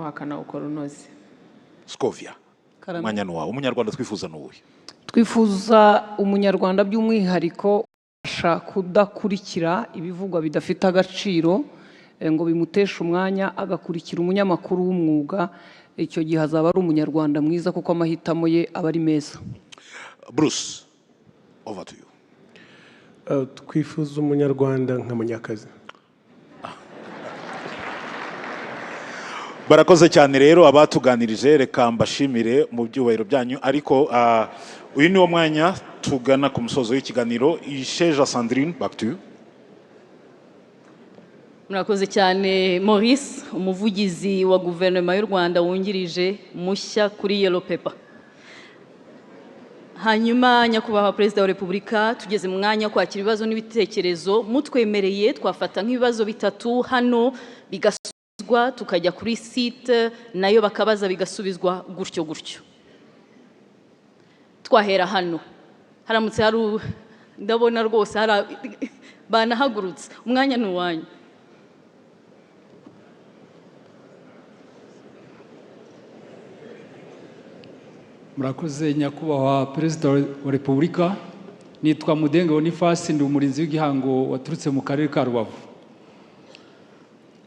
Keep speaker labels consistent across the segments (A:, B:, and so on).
A: Hakana ukora unoze.
B: Scovia. Mwanya nuwawe umunyarwanda twifuza nuwuhe?
A: Twifuza umunyarwanda by'umwihariko asha kudakurikira ibivugwa bidafite agaciro ngo bimuteshe umwanya agakurikira umunyamakuru w'umwuga, icyo gihe azaba ari umunyarwanda mwiza kuko amahitamo ye aba ari meza.
B: Bruce, over to you.
C: Twifuza umunyarwanda nka Munyakazi.
B: Barakoze cyane rero abatuganirije, reka mbashimire mu byubahiro byanyu, ariko uyu ni wo mwanya tugana ku musozo w'ikiganiro. Isheja Sandrine, back to you.
D: Murakoze cyane Maurice, umuvugizi wa guverinoma y'u Rwanda wungirije mushya kuri Yellow Paper. Hanyuma nyakubahwa Perezida wa Repubulika, tugeze mu mwanya wo kwakira ibibazo n'ibitekerezo. Mutwemereye twafata nk'ibibazo bitatu hano bigasubizwa, tukajya kuri site nayo bakabaza bigasubizwa gutyo gutyo. Twahera hano. Haramutse hari ndabona rwose banahagurutse. Umwanya ni uwanyu.
E: Murakoze nyakubahwa Perezida wa Repubulika, nitwa Mudenge Boniface, ndi umurinzi w'igihango waturutse mu karere ka Rubavu.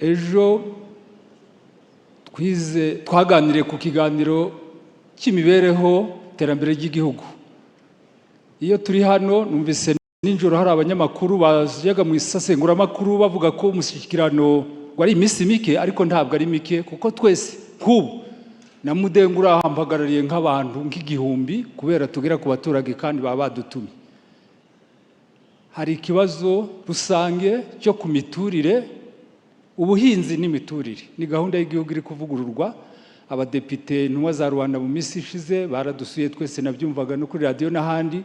E: Ejo twaganiriye ku kiganiro cy'imibereho iterambere ry'igihugu. Iyo turi hano numvise ninjoro hari abanyamakuru bajaga mu isesenguramakuru bavuga ko umushyikirano wari iminsi mike, ariko ntabwo ari mike kuko twese nk'ubu na Mudenge urahampagarariye nk'abantu nk'igihumbi kubera tugera ku baturage kandi baba badutumye. Hari ikibazo rusange cyo ku miturire, ubuhinzi n'imiturire ni gahunda y'igihugu iri kuvugururwa. Abadepite intumwa za Rwanda mu minsi ishize baradusuye, twese nabyumvaga no kuri radio n'ahandi,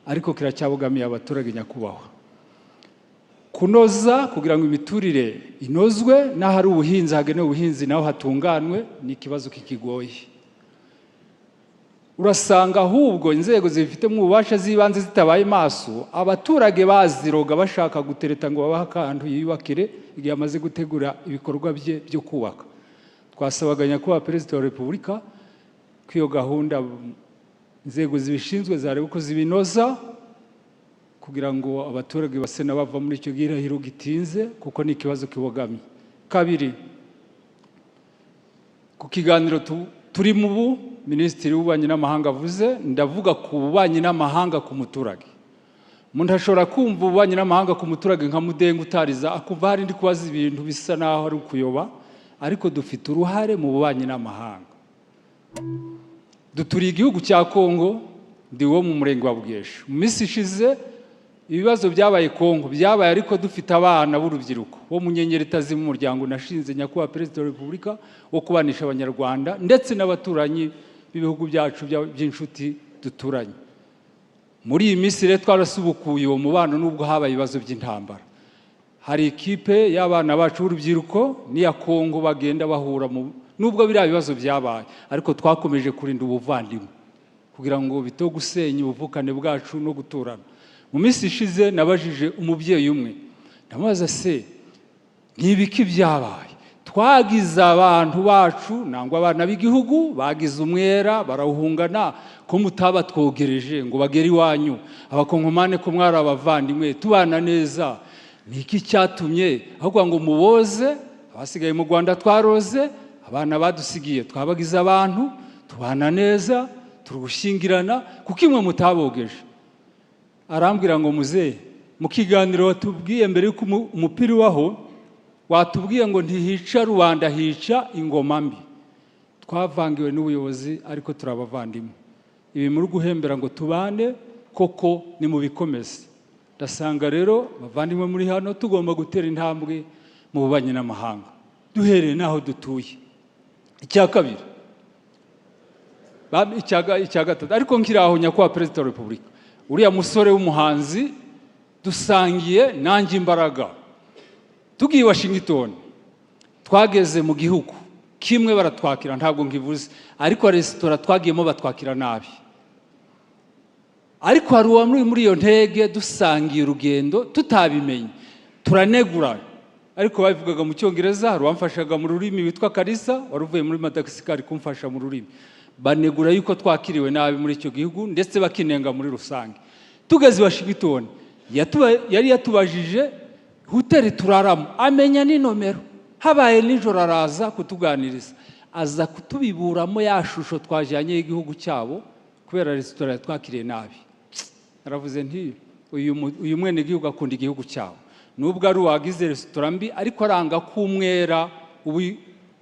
E: ariko kiracyabogamiye abaturage nyakubahwa. Kunoza kugira ngo imiturire inozwe, n'ahari ubuhinzi hagenewe ubuhinzi naho hatunganwe, ni ikibazo kikigoye. Urasanga ahubwo inzego zifite mu bubasha z'ibanze zitabaye maso, abaturage baziroga bashaka gutereta ngo babaha akantu yiyubakire igihe amaze gutegura ibikorwa bye byo kubaka. Twasabaga nyakubahwa Perezida wa Repubulika ko iyo gahunda inzego zibishinzwe zareba uko zibinoza kugira ngo abaturage base n'abava muri icyo gihirahiro gitinze, kuko ni ikibazo kibogamye. Kabiri, ku kiganiro turi mu bu Minisitiri w'Ububanyi n'Amahanga avuze, ndavuga ku bubanyi n'amahanga ku muturage. Umuntu ashobora kumva ububanyi n'amahanga ku muturage nka Mudenge utariza, akumva hari ndi kubaza ibintu bisa naho ari ukuyoba, ariko dufite uruhare mu bubanyi n'amahanga. Duturiye igihugu cya Kongo, ndi wo mu murenge wa Bugesha. Mu minsi ishize ibibazo byabaye Kongo byabaye, ariko dufite abana b'urubyiruko wo mu nyenyeri itazi mu muryango nashinze nyakubahwa Perezida wa Repubulika wo kubanisha abanyarwanda ndetse n'abaturanyi b'ibihugu byacu by'inshuti duturanye. Muri iyi minsi rero twarasubukuye uwo mubano nubwo habaye ibibazo by'intambara. Hari ikipe y'abana bacu b'urubyiruko n'iya Kongo bagenda bahura nubwo biriya bibazo byabaye, ariko twakomeje kurinda ubuvandimwe kugira ngo bito gusenya ubuvukane bwacu no guturana. Mu minsi ishize nabajije umubyeyi umwe, ndamubaza se nk'ibiki byabaye? Twagize abantu bacu nangwa abana b'igihugu bagize umwera barawuhungana ko mutaba twogereje ngo bagere iwanyu, abakonkomane ko mwari abavandimwe tubana neza. Niki cyatumye ahubwo ngo muboze abasigaye mu Rwanda twaroze, abana badusigiye twabagize abantu tubana neza turushingirana kuko imwe mutabogeje. Arambwira ngo muze mu kiganiro watubwiye mbere yuko umupira waho watubwiye ngo ntihica rubanda hica ingoma mbi. Twavangiwe n'ubuyobozi ariko turabavandimwe. Ibi muri guhembera ngo tubane koko ni mu bikomeze. Ndasanga rero bavandimwe muri hano tugomba gutera intambwe mu bubanyi n'amahanga duhereye naho dutuye. Icya kabiri, icya gatatu, ariko nkiraho nyakubahwa Perezida wa Repubulika, uriya musore w'umuhanzi dusangiye nanjye imbaraga. Tugiye Washington, twageze mu gihugu kimwe baratwakira, ntabwo ngivuze, ariko resitora twagiyemo batwakira nabi. Ariko hari uwamuri muri iyo ntege dusangiye urugendo tutabimenye, turanegura ariko babivugaga mu cyongereza, hari uwamfashaga mu rurimi witwa Kalisa wari uvuye muri Madagascar kumfasha mu rurimi. Banegura yuko twakiriwe nabi muri icyo gihugu ndetse bakinenga muri rusange. Tugeze Washington yari yatubajije hoteli turaramo, amenya ni nomero, habaye nijoro araza kutuganiriza, aza kutubiburamo ya shusho twajyanye y'igihugu cyabo kubera resitora twakiriye nabi. Naravuze nti uyu mwene gihugu akunda igihugu cyabo, nubwo ari uwagize resitora mbi ariko aranga kumwera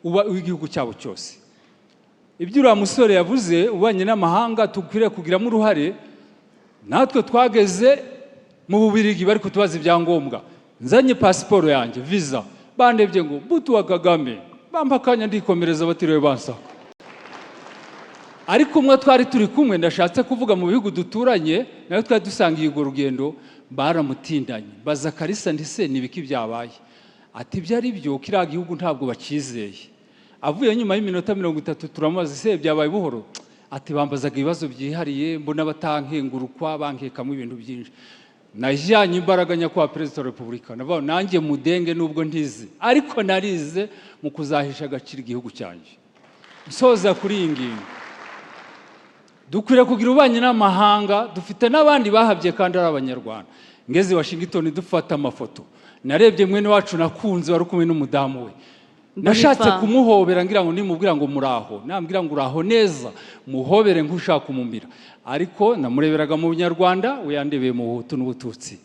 E: uba w'igihugu cyabo cyose. Ibyo uriya musore yavuze ubanye n'amahanga tukwiriye kugiramo uruhare, natwe twageze mu Bubiligi bari kutubaza ibyangombwa, nzanye pasiporo yanjye visa, bandebye ngo butu wa Kagame, bampakanya ndikomereza batiriwe bansaka. Ariko umwe twari turi kumwe, ndashatse kuvuga mu bihugu duturanye nayo twari dusangiye urwo rugendo, baramutindanye baza Kalisa ndise nibiki byabaye, ati byari byo kiriya gihugu ntabwo bakizeye. Avuye nyuma y'iminota 30 turamubaza se byabaye buhoro, ati bambazaga ibibazo byihariye, mbona batankengurukwa bankekamo ibintu byinshi. Najyanye imbaraga nyakubahwa Perezida wa Repubulika, navuga nanjye mudenge nubwo ntize, ariko narize mu kuzahisha agaciro igihugu cyanjye. Nsoza kuri iyi ngingo, dukwiriye kugira ububanyi n'amahanga, dufite n'abandi bahabye kandi ari Abanyarwanda. Ngeze Washington dufata amafoto, narebye mwene wacu nakunze wari kumwe n'umudamu we, nashatse kumuhobera ngira ngo nimubwira ngo muraho, nambwira ngo uraho neza, muhobere nk'ushaka kumumira, ariko namureberaga mu Bunyarwanda, uyandebeye mu Buhutu n'Ubututsi.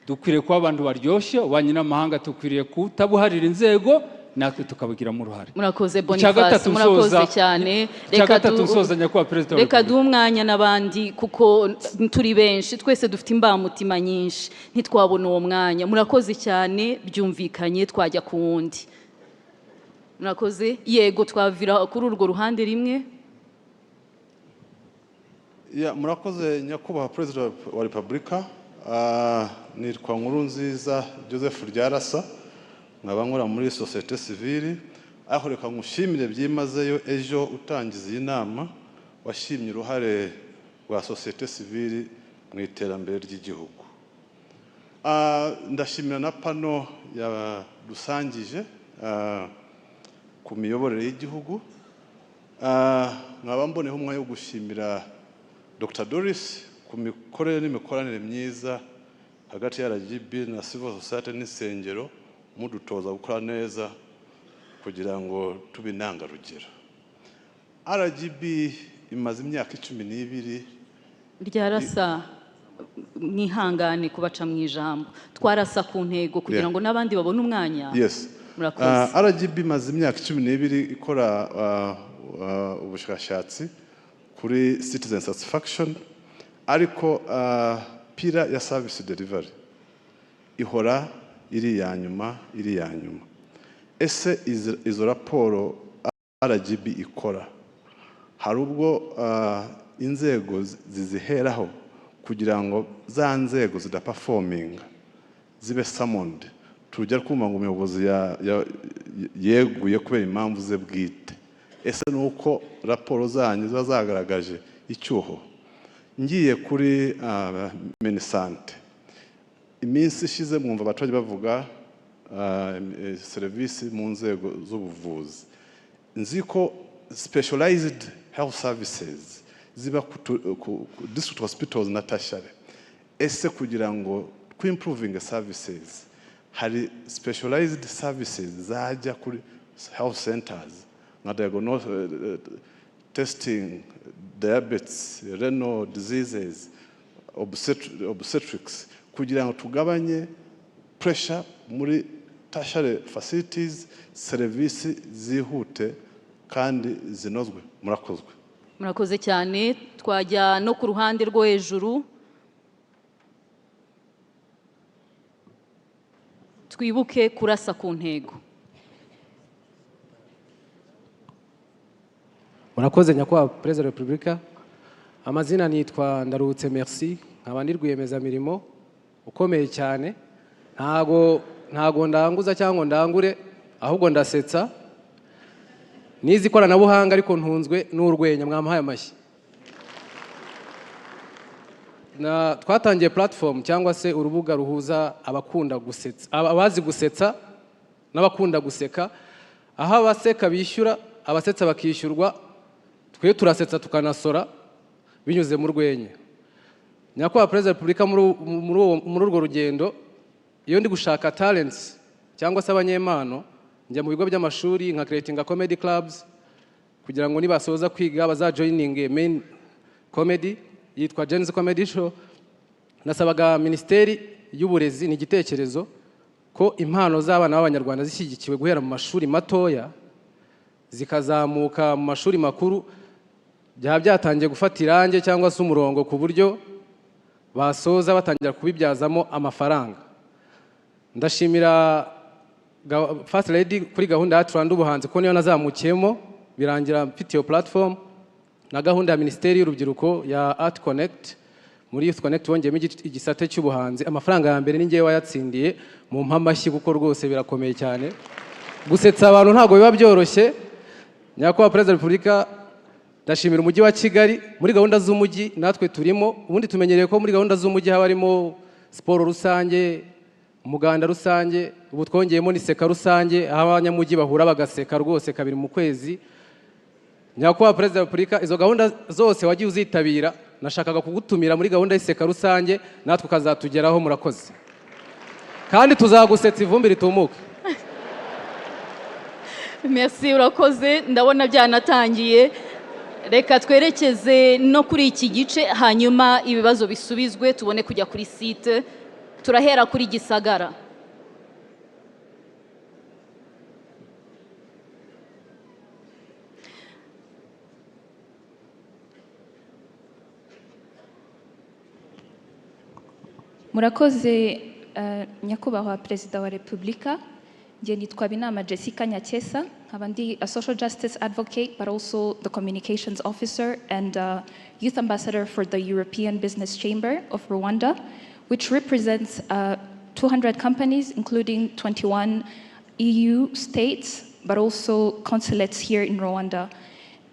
E: Dukwiriye kuba abantu baryoshye, ububanyi n'amahanga tukwiriye kutabuharira inzego, natwe tukabigiramo uruhare.
D: Murakoze Boniface, murakoze cyane. Reka duhe umwanya n'abandi kuko turi benshi, twese dufite imbamutima nyinshi, ntitwabona uwo mwanya. Murakoze cyane, byumvikanye twajya ku wundi. Murakoze. Yego, twavira kuri urwo ruhande rimwe.
F: Murakoze nyakubahwa Perezida wa Repubulika. Nitwa Nkurunziza Joseph Ryarasa, nkaba nkora muri societe civile. Aho reka ngushimire byimazeyo, ejo utangiza iyi nama washimye uruhare rwa societe civile mu iterambere ry'igihugu. Ndashimira na pano yadusangije ku miyoborere y'igihugu. Nkaba mboneho umwanya wo gushimira Dr. Doris ku mikorere n'imikoranire myiza hagati ya RGB na civil society n'isengero, mudutoza gukora neza kugira ngo tube intangarugero. RGB imaze imyaka 12.
D: Ryarasa mwihangane kubaca mu ijambo, twarasa ku ntego kugira ngo n'abandi babone umwanya.
F: Yes. RGB imaze imyaka 12 ikora ubushakashatsi kuri citizen satisfaction, ariko pira ya service delivery ihora iri ya nyuma. Ese izo raporo RGB ikora, hari ubwo inzego ziziheraho kugira ngo za nzego zidaperforminga zibe summoned, tujya kumva ngo umuyobozi yeguye kubera impamvu ze bwite? Ese nuko raporo zanyu ziba zagaragaje icyuho? Ngiye kuri Minisante, iminsi ishize mwumva abaturage bavuga serivisi mu nzego z'ubuvuzi. Nzi ko specialized health services ziba ku district hospitals na tertiary. Ese kugira ngo improving services, hari specialized services zajya kuri health centers nka diagnosis, testing, diabetes, renal diseases, obstetrics, kugira ngo tugabanye pressure muri tertiary facilities, service zihute kandi zinozwe? Murakoze
D: cyane. Twajya no ku ruhande rwo hejuru, twibuke kurasa ku ntego.
C: Murakoze nyakubahwa Perezida wa Repubulika. Amazina nitwa Ndarutse Merci, nkaba ndi rwiyemezamirimo ukomeye cyane. Ntago ndanguza cyangwa ndangure, ahubwo ndasetsa. Nizi ikoranabuhanga ariko ntunzwe n'urwenya, mwampaye amashyi. Twatangiye platform cyangwa se urubuga ruhuza abakunda gusetsa, abazi gusetsa n'abakunda guseka, aho abaseka bishyura abasetsa bakishyurwa, twe turasetsa tukanasora binyuze mu rwenya. Nyakubahwa Perezida wa Repubulika muri urwo rugendo, iyo ndi gushaka talents cyangwa se abanyempano, njya mu bigo by'amashuri nka creating comedy clubs kugira ngo nibasoza kwiga bazajoining main comedy yitwa Jen's Comedy Show. Nasabaga Minisiteri y'Uburezi n'igitekerezo ko impano z'abana b'Abanyarwanda zishyigikiwe guhera mu mashuri matoya zikazamuka mu mashuri makuru, byaba byatangiye gufata irange cyangwa se umurongo ku buryo basoza batangira kubibyazamo amafaranga. Ndashimira First Lady kuri gahunda ya Rwanda ubuhanzi ko niyo nazamukiyemo birangira mfite iyo platform, na gahunda ya Minisiteri y'Urubyiruko ya Art Connect. Muri Youth Connect wongeyemo igisate cy'ubuhanzi, amafaranga ya mbere ni ngewe wayatsindiye, mu mpamashyi kuko rwose birakomeye cyane. Gusetsa abantu ntabwo biba byoroshye. Nyakubahwa Perezida wa Repubulika, ndashimira umujyi wa Kigali muri gahunda z'umujyi natwe turimo. Ubundi tumenyereye ko muri gahunda z'umujyi haba harimo siporo rusange, umuganda rusange, ubu twongeyemo n'iseka rusange aho abanyamujyi bahura bagaseka rwose kabiri mu kwezi. Nyakubahwa Perezida wa Repubulika, izo gahunda zose wagiye uzitabira, nashakaga kugutumira muri gahunda y'iseka rusange natwe ukazatugeraho. Murakoze kandi tuzagusetsa ivumbi ritumuke.
D: Merci, urakoze. Ndabona byanatangiye. Reka twerekeze no kuri iki gice, hanyuma ibibazo bisubizwe tubone kujya kuri site. Turahera kuri Gisagara.
G: Murakoze Nyakubahwa Perezida wa Repubulika. Nge nitwa Binama Jessica Nyakesa, nkaba ndi a social justice advocate but also the communications officer and youth ambassador for the European Business Chamber of Rwanda, which represents 200 companies including 21 EU states but also consulates here in Rwanda.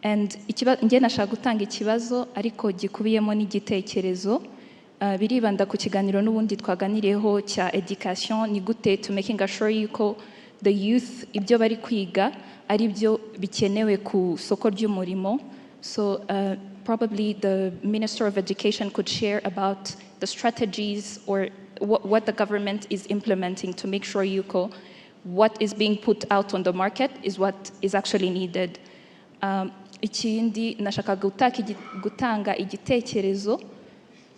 G: And nge nashaka gutanga ikibazo ariko gikubiyemo n'igitekerezo. Biribanda ku kiganiro n'ubundi twaganiriyeho cya education, ni gute to making sure yuko the youth ibyo bari kwiga ari byo bikenewe ku soko ry'umurimo. So probably the Minister of Education could share about the strategies or what the government is implementing to make sure yuko what is being put out on the market is what is actually needed. Ikindi nashaka gutanga igitekerezo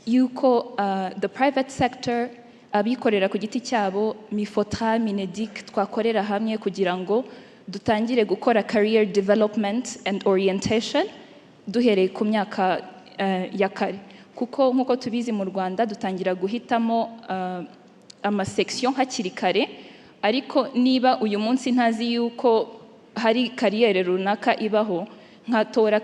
G: yuko the private sector, abikorera ku giti cyabo, Mifotra, Mineduc, twakorera hamwe kugira ngo dutangire gukora career development and orientation duhereye ku myaka ya kare, kuko nkuko tubizi mu Rwanda dutangira guhitamo amasection hakiri kare, ariko niba uyu munsi ntazi yuko hari kariyeri runaka ibaho, nkatora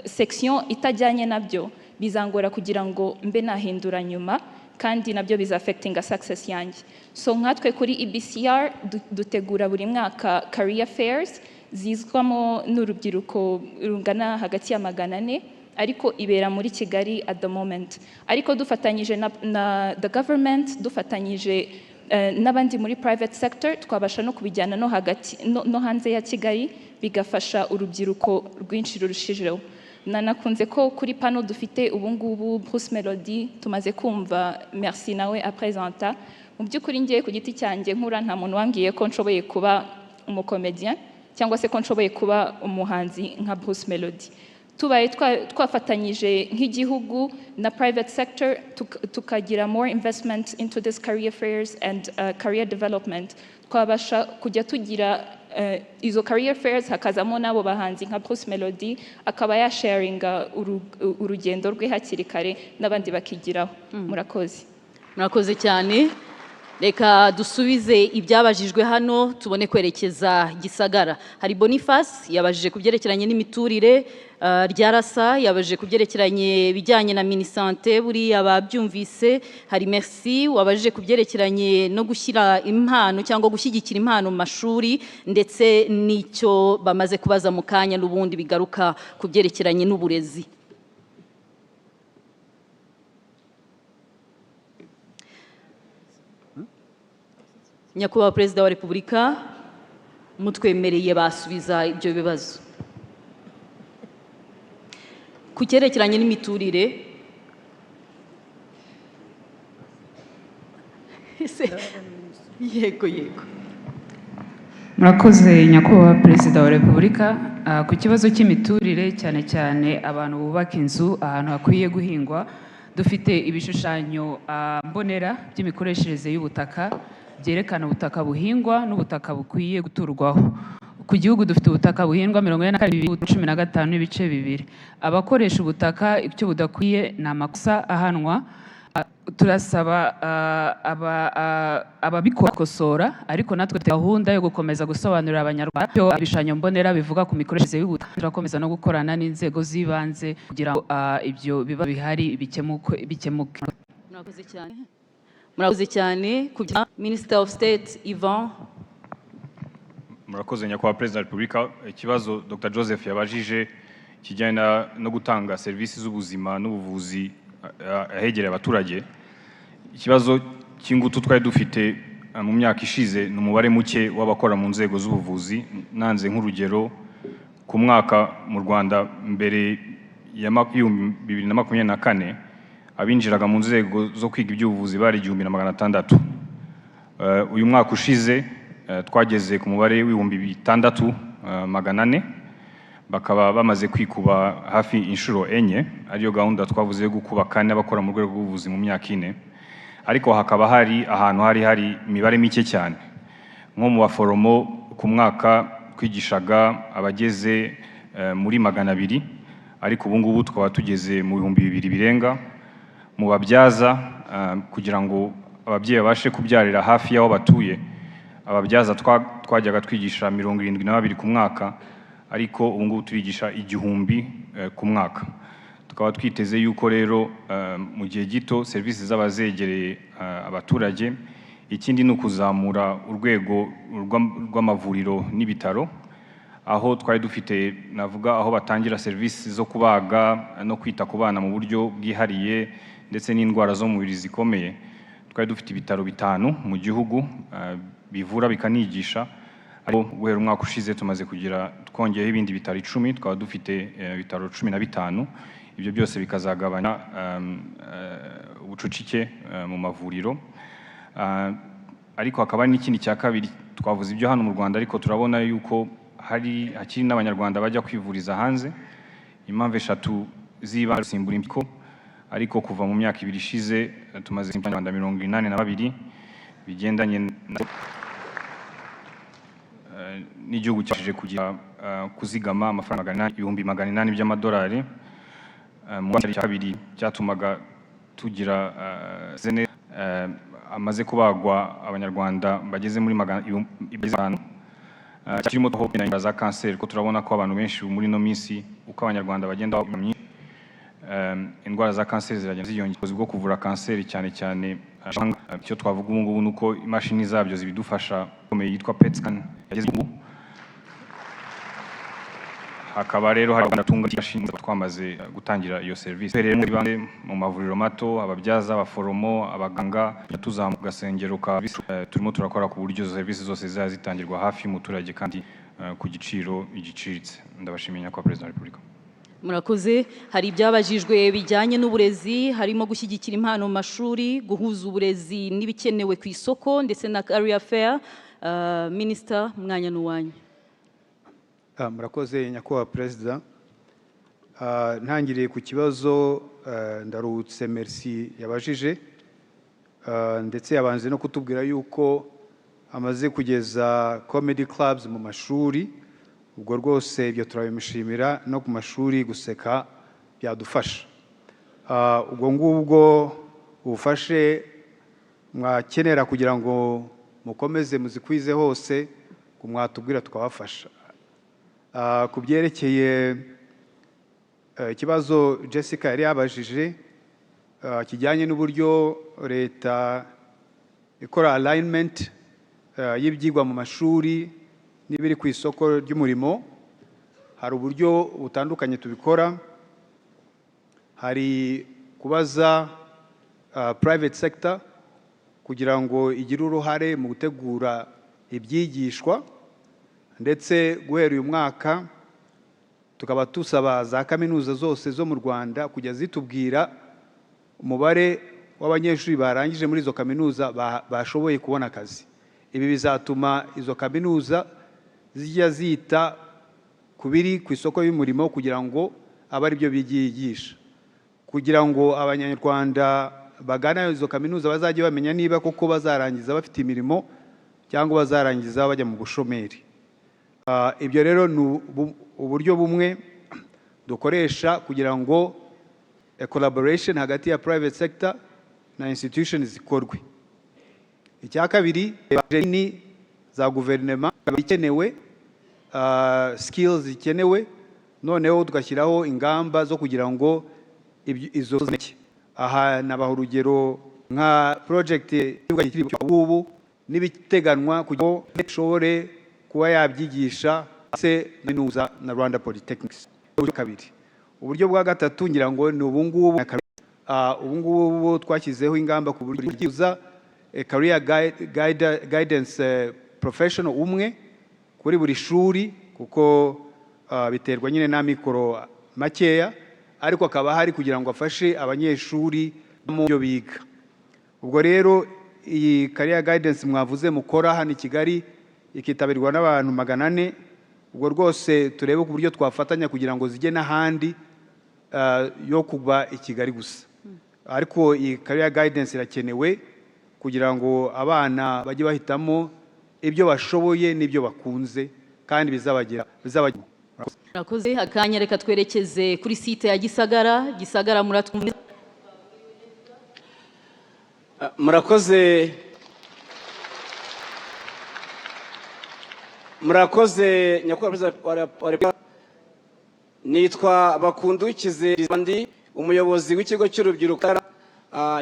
G: section itajyanye nabyo, bizangora kugira ngo mbe nahindura nyuma, kandi nabyo bizaffectinga success yanjye. So nkatwe kuri EBCR dutegura buri mwaka career fairs zizwamo n'urubyiruko rungana hagati ya 400, ariko ibera muri Kigali at the moment. Ariko dufatanyije na the government, dufatanyije n'abandi muri private sector, twabasha no kubijyana no hagati no hanze ya Kigali, bigafasha urubyiruko rwinshi rurushijeho. Nanakunze ko kuri pano dufite ubungubu Bruce Melody, tumaze kumva Merci nawe apresenta. Mu by'ukuri ngiye ku giti cyanjye nkura, nta muntu wambwiye ko nshoboye kuba umukomedian cyangwa se ko nshoboye kuba umuhanzi nka Bruce Melody. Tubaye twafatanyije nk'igihugu na private sector tukagira more investment into this career fairs and career development, twabasha kujya tugira izo career fairs hakazamo nabo bahanzi nka Bruce Melody, akaba ya sharinga urugendo rwe hakiri kare n'abandi bakigiraho. Murakoze.
D: Murakoze cyane. Reka dusubize ibyabajijwe hano tubone kwerekeza Gisagara. Hari Boniface yabajije kubyerekeranye n'imiturire, Ryarasa yabajije kubyerekeranye bijyanye na Minisante, buri ababyumvise. Hari Merci wabajije kubyerekeranye no gushyira impano cyangwa gushyigikira impano mu mashuri, ndetse n'icyo bamaze kubaza mu kanya n'ubundi bigaruka kubyerekeranye n'uburezi. Nyakubahwa Perezida wa Repubulika, mutwemereye basubiza ibyo bibazo. Ku cyerekeranye n'imiturire, yego.
H: Murakoze nyakubahwa Perezida wa Repubulika. Ku kibazo cy'imiturire cyane cyane abantu bubaka inzu ahantu hakwiye guhingwa, dufite ibishushanyo mbonera by'imikoreshereze y'ubutaka byerekana ubutaka buhingwa n'ubutaka bukwiye guturwaho. Ku gihugu dufite ubutaka buhingwa 42,15 n'ibice 2. Abakoresha ubutaka icyo budakwiye ni amakosa ahanwa. Turasaba ababikosora, ariko natwe dufite gahunda yo gukomeza gusobanurira abanyarwanda ibishushanyo mbonera bivuga ku mikoreshereze y'ubutaka. Turakomeza no gukorana n'inzego z'ibanze kugira ngo ibyo biba bihari bikemuke.
D: Murakoze cyane. Minister of State Yvan.
I: Murakoze nyakubahwa Perezida wa Repubulika. Ikibazo Dr. Joseph yabajije kijyana no gutanga serivisi z'ubuzima n'ubuvuzi ahegereye abaturage. Ikibazo cy'ingutu twari dufite mu myaka ishize ni umubare muke w'abakora mu nzego z'ubuvuzi. Nanze nk'urugero, ku mwaka mu Rwanda mbere ya 2024 abinjiraga mu nzego zo kwiga iby'ubuvuzi bari 1,600. Uyu mwaka ushize twageze ku mubare w'6,400, bakaba bamaze kwikuba hafi inshuro enye. Ariyo gahunda twavuze yo gukuba 4 abakora mu rwego rw'ubuvuzi mu myaka 4. Ariko hakaba hari ahantu hari imibare mike cyane, nko mu baforomo ku mwaka twigishaga abageze muri 200, ariko ubu ngubu twaba tugeze mu 2,000 birenga. Mu babyaza, kugira ngo ababyeyi babashe kubyarira hafi y'aho batuye, ababyaza twajyaga twigisha 72 ku mwaka, ariko ubu ngubu turigisha 1,000 ku mwaka. Tukaba twiteze yuko rero mu gihe gito serivisi z'abazegereye abaturage. Ikindi ni ukuzamura urwego rw'amavuriro n'ibitaro, aho twari dufite navuga aho batangira serivisi zo kubaga no kwita ku bana mu buryo bwihariye ndetse n'indwara zo mu mubiri zikomeye. Twari dufite ibitaro 5 mu gihugu bivura bikanigisha, ariko guhera umwaka ushize tumaze kugira twongeyeho ibindi bitaro 10, twaba dufite ibitaro 15. Ibyo byose bikazagabanya ubucucike mu mavuriro. Ariko hakaba n'ikindi cya kabiri, twavuze ibyo hano mu Rwanda, ariko turabona yuko hakiri n'abanyarwanda bajya kwivuriza hanze. Impamvu 3 ziba gusimbura impyiko, ariko kuva mu myaka 2 ishize tumaze Rwanda 82 bigendanye n'igihugu cyaje kugira kuzigama amafaranga 800 by'amadolari. Mu cyari cyabiri cyatumaga tugira amaze kubagwa abanyarwanda bageze muri 500. Kirimo indwara za kanseri, ko turabona ko abantu benshi muri no minsi uko abanyarwanda bagenda indwara za kanseri ziragenda ziyongera. Bwo kuvura kanseri cyane cyane icyo twavuga ubu ngubu nuko imashini zabyo zibidufasha komeye yitwa PET scan yageze ubu. Hakaba rero hari abatunga cyashinzwe twamaze gutangira iyo service mu mavuriro mato, ababyaza, abaforomo, abaganga, tuzamuka gasengero ka turimo turakora ku buryo service zose zitangirwa hafi y'umuturage kandi ku giciro igiciritse. Ndabashimiye kwa Perezida wa Repubulika.
D: Murakoze. Hari ibyabajijwe bijyanye n'uburezi, harimo gushyigikira impano mu mashuri, guhuza uburezi n'ibikenewe ku isoko ndetse na career fair. Minister, mwanya n'uwanyu.
J: Murakoze nyakubahwa Perezida. Ntangiriye ku kibazo Ndarutse Merci yabajije, ndetse yabanze no kutubwira yuko amaze kugeza comedy clubs mu mashuri. Ubwo rwose ibyo turabimushimira, no ku mashuri guseka byadufasha. Ubwo ngubwo ubufashe mwakenera kugira ngo mukomeze muzikwize hose, kumwatubwira tukabafasha. Ku byerekeye ikibazo Jessica yari yabajije kijyanye n'uburyo leta ikora alignment y'ibyigwa mu mashuri n'ibiri ku isoko ry'umurimo, hari uburyo butandukanye tubikora. Hari kubaza private sector kugira ngo igire uruhare mu gutegura ibyigishwa, ndetse guhera uyu mwaka tukaba tusaba za kaminuza zose zo mu Rwanda kujya zitubwira umubare w'abanyeshuri barangije muri izo kaminuza bashoboye kubona akazi. Ibi bizatuma izo kaminuza zijya zita kubiri ku isoko y'umurimo kugira ngo abe ari byo bigisha, kugira ngo abanyarwanda bagana izo kaminuza bazajye bamenya niba koko bazarangiza bafite imirimo cyangwa bazarangiza bajya mu bushomeri. Ibyo rero ni uburyo bumwe dukoresha kugira ngo collaboration hagati ya private sector na institutions zikorwe. Icya kabiri ni za guverinoma ikenewe, skills zikenewe, noneho tugashyiraho ingamba zo kugira ngo izo aha nabaha urugero nka project y'ubu n'ibiteganwa kugira ngo ishobore kuba yabyigisha se minuza na Rwanda Polytechnics. Kabiri uburyo bwa gatatu ngira ngo ni ubungubu twashyizeho ingamba ku buryo bwiza career guidance professional umwe kuri buri shuri, kuko biterwa nyine na mikoro makeya, ariko akaba hari kugira ngo afashe abanyeshuri mu byo biga. Ubwo rero iyi career guidance mwavuze mukora hano i Kigali ikitabirwa n'abantu 400, ubwo rwose turebe ku buryo twafatanya kugira ngo zijye n'ahandi yo kuba i Kigali gusa. Ariko iyi career guidance irakenewe kugira ngo abana bajye bahitamo ibyo bashoboye n'ibyo bakunze kandi bizabagira.
D: Murakoze. Akanya reka twerekeze kuri site ya Gisagara. Gisagara muratwumva?
K: Murakoze. Murakoze nyakubahwa Perezida. Nitwa Bakundukize Rizandi, umuyobozi w'ikigo cy'urubyiruko.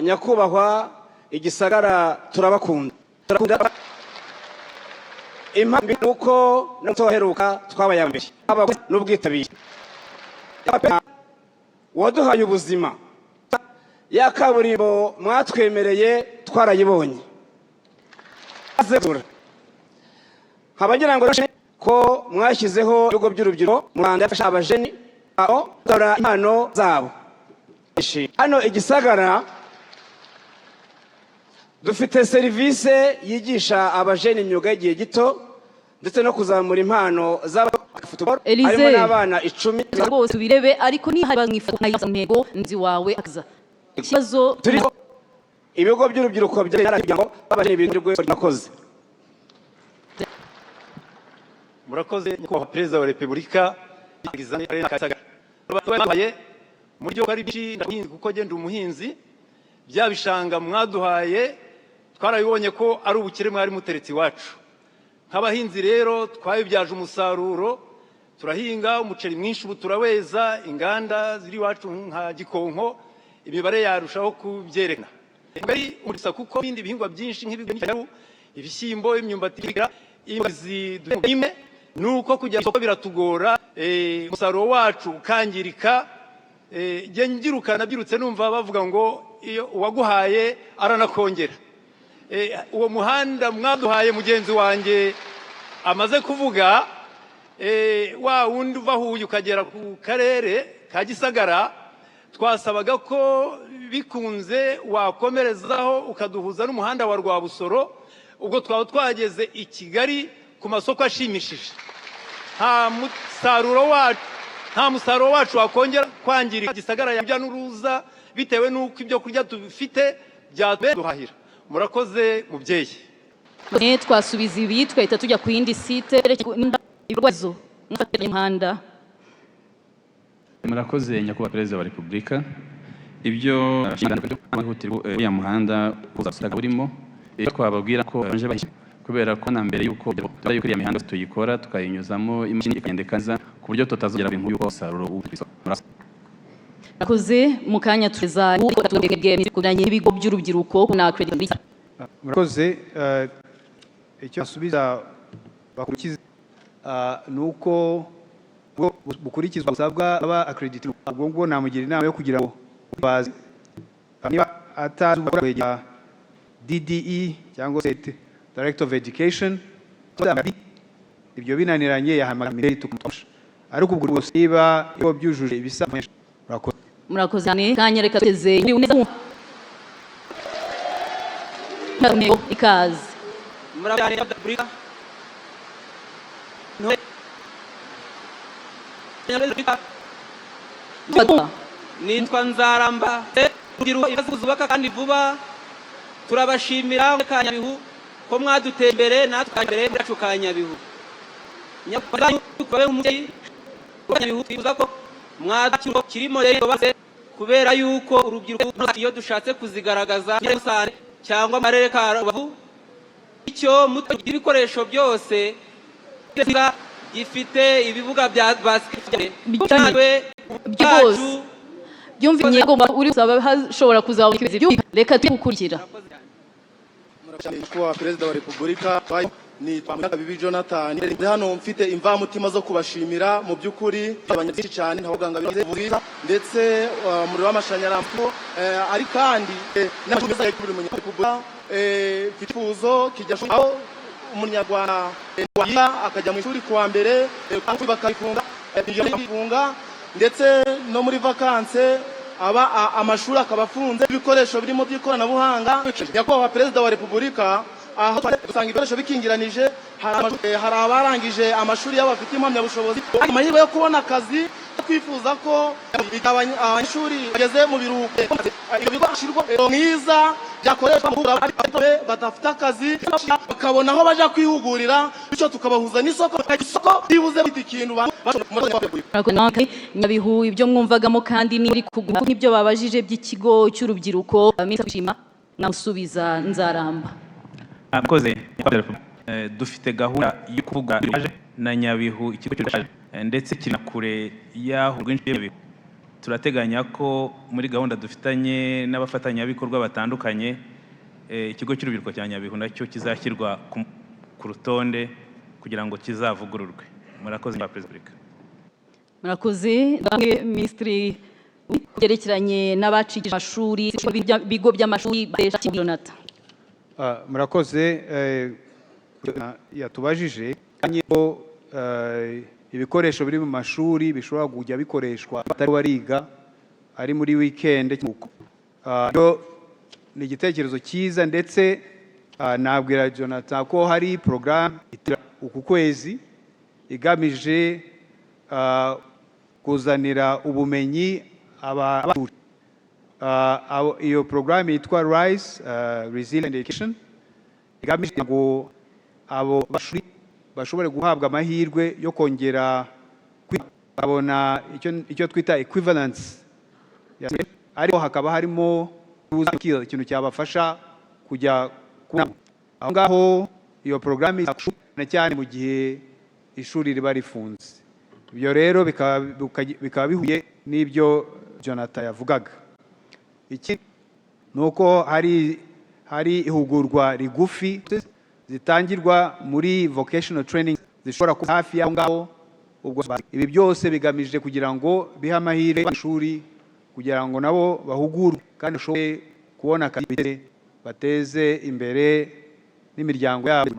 K: Nyakubahwa Igisagara turabakunda. Impamvu nuko n'utoheruka twabaye mbere n'ubwitabire waduhaye ubuzima, ya kaburimbo mwatwemereye twarayibonye. Habagira ngo ko mwashyizeho ibigo by'urubyiruko mu Rwanda yafasha abajeni aho dora impano zabo. Hano Igisagara dufite serivisi yigisha abajeni imyuga y'igihe gito ndetse no kuzamura impano z'abafutuboro, harimo n'abana 10
D: bose birebe, ariko ni hari mwifata ntego nzi wawe akaza ikibazo
K: turiho ibigo by'urubyiruko byaragira ngo abajeni birindwe. Nakoze.
L: Murakoze nyakubahwa Perezida wa Repubulika. Babaye muri byo ari byinshi kuko genda umuhinzi byabishanga mwaduhaye twarabibonye ko ari ubukire mwari muteretse iwacu. Nk'abahinzi rero twabibyaje umusaruro, turahinga umuceri mwinshi, ubu turaweza, inganda ziri iwacu nka Gikonko imibare yarushaho kubyerekana. Bari umurisa kuko bindi bihingwa byinshi nk'ibigori, ibishyimbo, imyumbati, imwe nuko kugira ngo biratugora, umusaruro wacu ukangirika. Je ngirukana byirutse numva bavuga ngo iyo uwaguhaye aranakongera. Uwo muhanda mwaduhaye mugenzi wanjye amaze kuvuga, wa wundi uva Huye ukagera ku karere ka Gisagara, twasabaga ko bikunze wakomerezaho ukaduhuza n'umuhanda wa Rwabusoro, ubwo twaba twageze i Kigali ku masoko ashimishije. Nta musaruro wacu wakongera kwangirika. Gisagara yajya n'uruza bitewe n'uko ibyo kurya tubifite byaduhahira. Murakoze mubyeyi.
D: Twasubiza ibi twahita tujya ku yindi site ibibazo n'imihanda.
M: Murakoze nyakubahwa Perezida wa Repubulika. Ibyo ya muhanda uzasanga burimo twababwira ko baje bashyira kubera ko na mbere yuko ya mihanda tuyikora tukayinyuzamo imashini ikendekaza ku buryo tutazongera ibintu yuko saruro ubwiso.
D: Murakoze. Mukanya tuza kudanye ibigo by'urubyiruko na credit.
J: Murakoze. Icyo asubiza bakurikiza nuko bukurikizwa usabwa aba accredited. Ubwo ngo namugira inama yo kugira ngo bazi niba atazubwira DDE cyangwa se Director of Education ibyo binaniranye yahamagara tukamufasha ariko ubwo rwose niba byujuje ibisabwa
D: murakoze cyane kanya reka tugeze ikaze
N: nitwa Nzaramba kugira ibibazo zubaka kandi vuba turabashimira ka Nyabihu ko mwaduteye imbere natwe imbere byacu ka Nyabihu nyababe umubyeyi Nyabihu twifuza ko mwadakiro kirimo rero base kubera yuko urubyiruko iyo dushatse kuzigaragaza cyangwa amarere ka Rubavu icyo mutugira ibikoresho byose gifite ibibuga bya basketball
D: byacu byumvikanye ko uri usaba hashobora kuzaba reka tukurikira
O: kwa Perezida wa Repubulika ni Bibi Jonathan hano mfite imvamutima zo kubashimira mu by'ukuri abanyarwanda cyane ntabuganga bivuga ndetse muri w'amashanyarazi ari kandi n'ameza ya buri munyarwanda bifuzo kijyasho umunyarwanda akajya mu ishuri kuwa mbere bakayifunga ndetse no muri vacances amashuri akaba afunze ibikoresho birimo by'ikoranabuhanga nyakubahwa Perezida wa Repubulika aho usanga ibikoresho bikingiranije hari abarangije amashuri y'abafite impamyabushobozi amahirwe yo kubona akazi twifuza ko abanyeshuri bageze mu biruhuko ibyo bigo bashyirwa mwiza byakoreshwa mu badafite akazi bakabona aho baja kwihugurira bityo tukabahuza n'isoko ribuze bita ikintu
D: Nyabihu ibyo mwumvagamo kandi ni kuguma n'ibyo babajije by'ikigo cy'urubyiruko bishima namusubiza Nzaramba
M: akoze dufite gahunda yo kuvuga na Nyabihu ikigo cy'urubyiruko ndetse kinakure yaho rwinshi turateganya ko muri gahunda dufitanye n'abafatanyabikorwa batandukanye ikigo cy'urubyiruko cya Nyabihu nacyo kizashyirwa ku rutonde kugira ngo kizavugururwe murakoze ba Perezida
D: murakoze Minisitiri byerekeranye n'abacikije amashuri bigo by'amashuri Jonathan
J: murakoze yatubajije ko ibikoresho biri mu mashuri bishobora kujya bikoreshwa batari bariga ari muri weekend ni igitekerezo cyiza ndetse nabwira Jonathan ko hari program uku kwezi igamije kuzanira ubumenyi abashuri iyo program yitwa Rise Resilient Education igamije ngo abo bashuri bashobore guhabwa amahirwe yo kongera kwabona icyo twita equivalence ariko hakaba harimo ikintu cyabafasha kujya aho ngaho iyo program cyane mu gihe ishuri riba rifunze ibyo rero bikaba bihuye n'ibyo Jonathan yavugaga iki nuko hari ihugurwa rigufi zitangirwa muri vocational training zishobora kuba hafi y'aho ngaho ubwo ibi byose bigamije kugira ngo bihe amahirwe y'ishuri kugira ngo nabo bahugurwe kandi bashobore kubona akazi bateze imbere n'imiryango yabo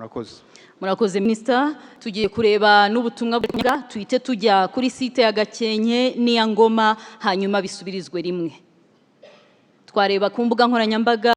D: murakoze Minisita tugiye kureba n'ubutumwa bw'inga tuhite tujya kuri site ya Gakenke n'iya Ngoma hanyuma bisubirizwe rimwe twareba ku mbuga nkoranyambaga